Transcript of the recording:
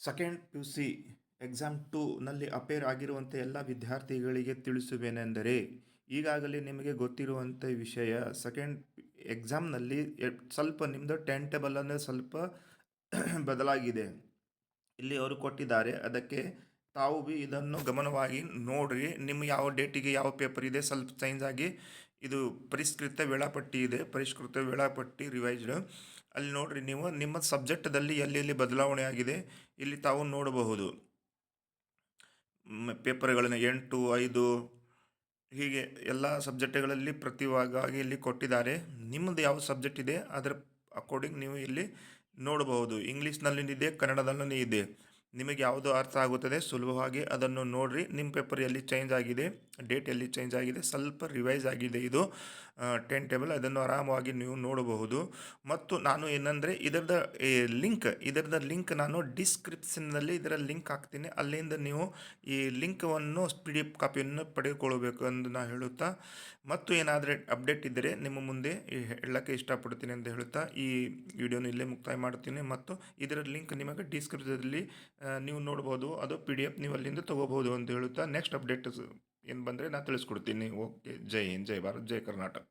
Second PUC exam 2ನಲ್ಲಿ appear ಆಗಿರುವಂಥ ಎಲ್ಲ ವಿದ್ಯಾರ್ಥಿಗಳಿಗೆ ತಿಳಿಸುವೇನೆಂದರೆ, ಈಗಾಗಲೇ ನಿಮಗೆ ಗೊತ್ತಿರುವಂಥ ವಿಷಯ ಸೆಕೆಂಡ್ ಎಕ್ಸಾಮ್ನಲ್ಲಿ ಸ್ವಲ್ಪ ನಿಮ್ಮದು ಟೈಮ್ ಟೇಬಲನ್ನು ಸ್ವಲ್ಪ ಬದಲಾಗಿದೆ. ಇಲ್ಲಿ ಅವರು ಕೊಟ್ಟಿದ್ದಾರೆ. ಅದಕ್ಕೆ ತಾವು ಬಿ ಇದನ್ನು ಗಮನವಾಗಿ ನೋಡ್ರಿ. ನಿಮ್ಮ ಯಾವ ಡೇಟಿಗೆ ಯಾವ ಪೇಪರ್ ಇದೆ ಸ್ವಲ್ಪ ಚೇಂಜ್ ಆಗಿ ಇದು ಪರಿಷ್ಕೃತ ವೇಳಾಪಟ್ಟಿ ರಿವೈಸ್ಡ್ ಅಲ್ಲಿ ನೋಡ್ರಿ. ನೀವು ನಿಮ್ಮ ಸಬ್ಜೆಕ್ಟ್ದಲ್ಲಿ ಎಲ್ಲಿ ಬದಲಾವಣೆ ಆಗಿದೆ ಇಲ್ಲಿ ತಾವು ನೋಡಬಹುದು. ಪೇಪರ್ಗಳನ್ನು 8, 5 ಹೀಗೆ ಎಲ್ಲ ಸಬ್ಜೆಕ್ಟ್ಗಳಲ್ಲಿ ಪ್ರತಿ ಭಾಗವಾಗಿ ಇಲ್ಲಿ ಕೊಟ್ಟಿದ್ದಾರೆ. ನಿಮ್ಮದು ಯಾವ ಸಬ್ಜೆಕ್ಟ್ ಇದೆ ಅದರ ಅಕಾರ್ಡಿಂಗ್ ನೀವು ಇಲ್ಲಿ ನೋಡಬಹುದು. ಇಂಗ್ಲೀಷ್ನಲ್ಲಿ ಇದೆ, ಕನ್ನಡದಲ್ಲೂ ಇದೆ. ನಿಮಗೆ ಯಾವುದು ಅರ್ಥ ಆಗುತ್ತದೆ ಸುಲಭವಾಗಿ ಅದನ್ನು ನೋಡ್ರಿ. ನಿಮ್ಮ ಪೇಪರ್ ಎಲ್ಲಿ ಚೇಂಜ್ ಆಗಿದೆ, ಡೇಟ್ ಎಲ್ಲಿ ಚೇಂಜ್ ಆಗಿದೆ, ಸ್ವಲ್ಪ ರಿವೈಸ್ ಆಗಿದೆ ಇದು ಟೈಮ್ ಟೇಬಲ್, ಅದನ್ನು ಆರಾಮವಾಗಿ ನೀವು ನೋಡಬಹುದು. ಮತ್ತು ನಾನು ಏನಂದರೆ ಇದರದ ಲಿಂಕ್ ನಾನು ಡಿಸ್ಕ್ರಿಪ್ಷನ್ನಲ್ಲಿ ಇದರ ಲಿಂಕ್ ಹಾಕ್ತೀನಿ. ಅಲ್ಲಿಂದ ನೀವು ಈ ಲಿಂಕವನ್ನು PDF ಕಾಪಿಯನ್ನು ಪಡೆದುಕೊಳ್ಳಬೇಕು ಎಂದು ನಾನು ಹೇಳುತ್ತಾ, ಮತ್ತು ಏನಾದರೆ ಅಪ್ಡೇಟ್ ಇದ್ದರೆ ನಿಮ್ಮ ಮುಂದೆ ಹೇಳಕ್ಕೆ ಇಷ್ಟಪಡ್ತೀನಿ ಅಂತ ಹೇಳುತ್ತಾ ಈ ವಿಡಿಯೋನ ಇಲ್ಲೇ ಮುಕ್ತಾಯ ಮಾಡ್ತೀನಿ. ಮತ್ತು ಇದರ ಲಿಂಕ್ ನಿಮಗೆ ಡಿಸ್ಕ್ರಿಪ್ಷನಲ್ಲಿ ನೀವು ನೋಡ್ಬೋದು. ಅದು PDF ನೀವು ಅಲ್ಲಿಂದ ತೊಗೋಬೋದು ಅಂತ ಹೇಳುತ್ತಾ ನೆಕ್ಸ್ಟ್ ಅಪ್ಡೇಟ್ ಏನು ಬಂದರೆ ನಾನು ತಿಳಿಸ್ಕೊಡ್ತೀನಿ. ಓಕೆ, ಜೈ ಹಿಂದ್, ಜೈ ಭಾರತ್, ಜೈ ಕರ್ನಾಟಕ.